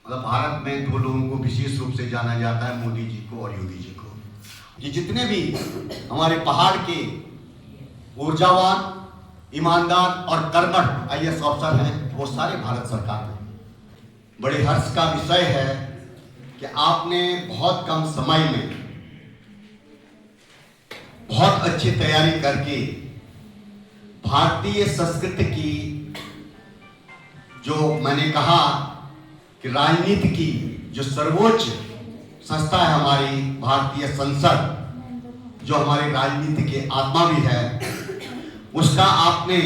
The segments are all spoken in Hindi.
मतलब भारत में दो लोगों को विशेष रूप से जाना जाता है, मोदी जी को और योगी जी को। ये जितने भी हमारे पहाड़ के ऊर्जावान, ईमानदार और कर्मठ IAS अफसर हैं, वो सारे भारत सरकार में। बड़े हर्ष का विषय है कि आपने बहुत कम समय में बहुत अच्छी तैयारी करके भारतीय संस्कृति की, जो मैंने कहा कि राजनीति की जो सर्वोच्च संस्था है हमारी भारतीय संसद, जो हमारी राजनीति की आत्मा भी है, उसका आपने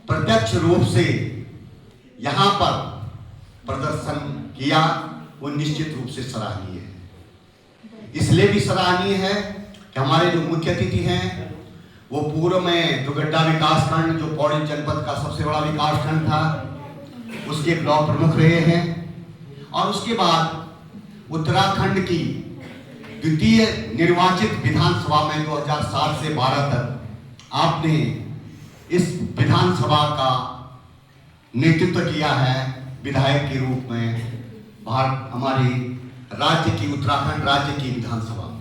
प्रत्यक्ष रूप से यहाँ पर प्रदर्शन किया, वो निश्चित रूप से सराहनीय है। इसलिए भी सराहनीय है कि हमारे जो मुख्य अतिथि हैं वो पूर्व में दुगड्डा विकास खंड, जो पौड़ी जनपद का सबसे बड़ा विकास खंड था, उसके ब्लॉक प्रमुख रहे हैं, और उसके बाद उत्तराखंड की द्वितीय निर्वाचित विधानसभा में 2007 से 12 तक आपने इस विधानसभा का नेतृत्व किया है विधायक के रूप में हमारी राज्य की, उत्तराखंड राज्य की विधानसभा में।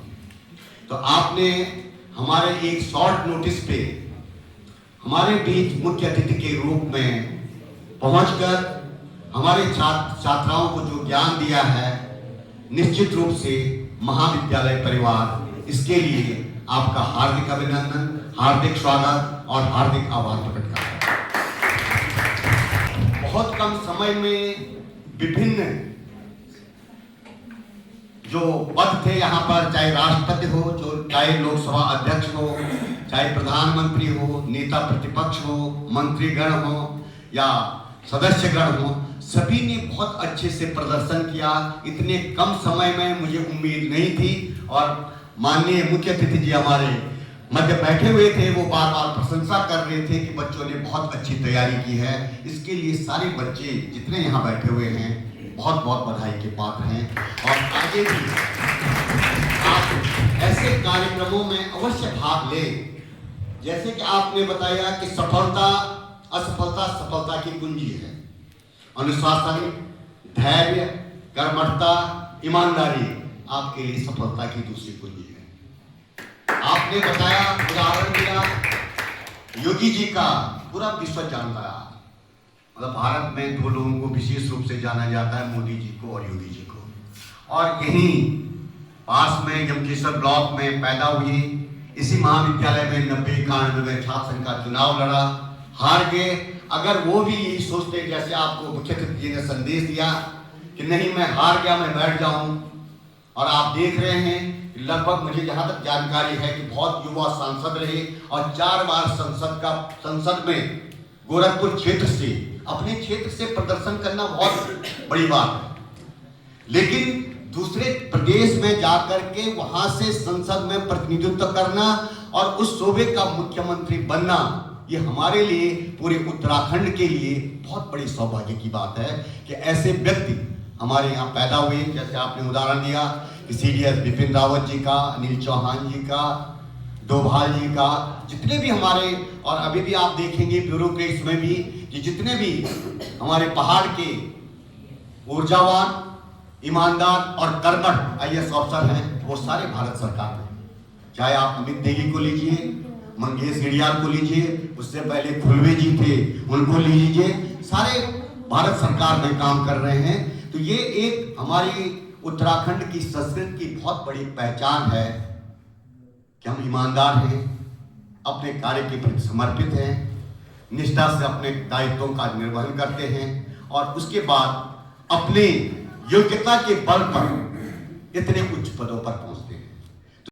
तो आपने हमारे एक शॉर्ट नोटिस पे हमारे बीच मुख्य अतिथि के रूप में पहुंचकर हमारे छात्राओं को जो ज्ञान दिया है, निश्चित रूप से महाविद्यालय परिवार इसके लिए आपका हार्दिक अभिनंदन, हार्दिक स्वागत और हार्दिक आभार प्रकट करता है। बहुत कम समय में विभिन्न जो पद थे यहाँ पर, चाहे राष्ट्रपति हो, चाहे लोकसभा अध्यक्ष हो, चाहे प्रधानमंत्री हो, नेता प्रतिपक्ष हो, मंत्रीगण हो या सदस्यगण हो, सभी ने बहुत अच्छे से प्रदर्शन किया। इतने कम समय में मुझे उम्मीद नहीं थी, और माननीय मुख्य अतिथि जी हमारे मध्य बैठे हुए थे, वो बार बार प्रशंसा कर रहे थे कि बच्चों ने बहुत अच्छी तैयारी की है। इसके लिए सारे बच्चे जितने यहाँ बैठे हुए हैं बहुत बहुत बधाई के पात्र हैं, और आगे भी आप ऐसे कार्यक्रमों में अवश्य भाग लें। जैसे कि आपने बताया कि सफलता असफलता सफलता की कुंजी है। अनुशासन, धैर्य, कर्मठता, ईमानदारी आपके लिए सफलता की दूसरी कुंजी है। आपने बताया, उदाहरण दिया योगी जी का, पूरा विश्व जानता है। मतलब भारत में दो लोगों को विशेष रूप से जाना जाता है, मोदी जी को और योगी जी को। और यहीं पास में जमकेश्वर ब्लॉक में पैदा हुई, इसी महाविद्यालय में 90-91 में छात्र संघ का चुनाव लड़ा, हार गए। अगर वो भी यही सोचते जैसे आपको मुख्य अतिथि जी ने संदेश दिया कि नहीं मैं हार गया, मैं बैठ जाऊं, और आप देख रहे हैं कि लगभग मुझे जहां तक जानकारी है कि बहुत युवा सांसद रहे, और 4 बार संसद में गोरखपुर क्षेत्र से, अपने क्षेत्र से प्रदर्शन करना बहुत बड़ी बात है। लेकिन दूसरे प्रदेश में जाकर के वहां से संसद में प्रतिनिधित्व करना और उस सूबे का मुख्यमंत्री बनना, ये हमारे लिए, पूरे उत्तराखंड के लिए बहुत बड़ी सौभाग्य की बात है कि ऐसे व्यक्ति हमारे यहाँ पैदा हुए। जैसे आपने उदाहरण दिया कि CDS बिपिन रावत जी का, अनिल चौहान जी का, डोभाल जी का, जितने भी हमारे, और अभी भी आप देखेंगे ब्यूरोक्रेट्स में भी कि जितने भी हमारे पहाड़ के ऊर्जावान, ईमानदार और कर्मठ IAS अफसर हैं, वो सारे भारत सरकार में। चाहे आप अमित देगी को लीजिए, मंगेश घिड़ियाल को लीजिए, उससे पहले खुलवे जी थे, उनको लीजिए, सारे भारत सरकार में काम कर रहे हैं। तो ये एक हमारी उत्तराखंड की संस्कृति की बहुत बड़ी पहचान है कि हम ईमानदार हैं, अपने कार्य के प्रति समर्पित हैं, निष्ठा से अपने दायित्वों का निर्वहन करते हैं, और उसके बाद अपने योग्यता के बल पर इतने उच्च पदों पर पहुंचते हैं।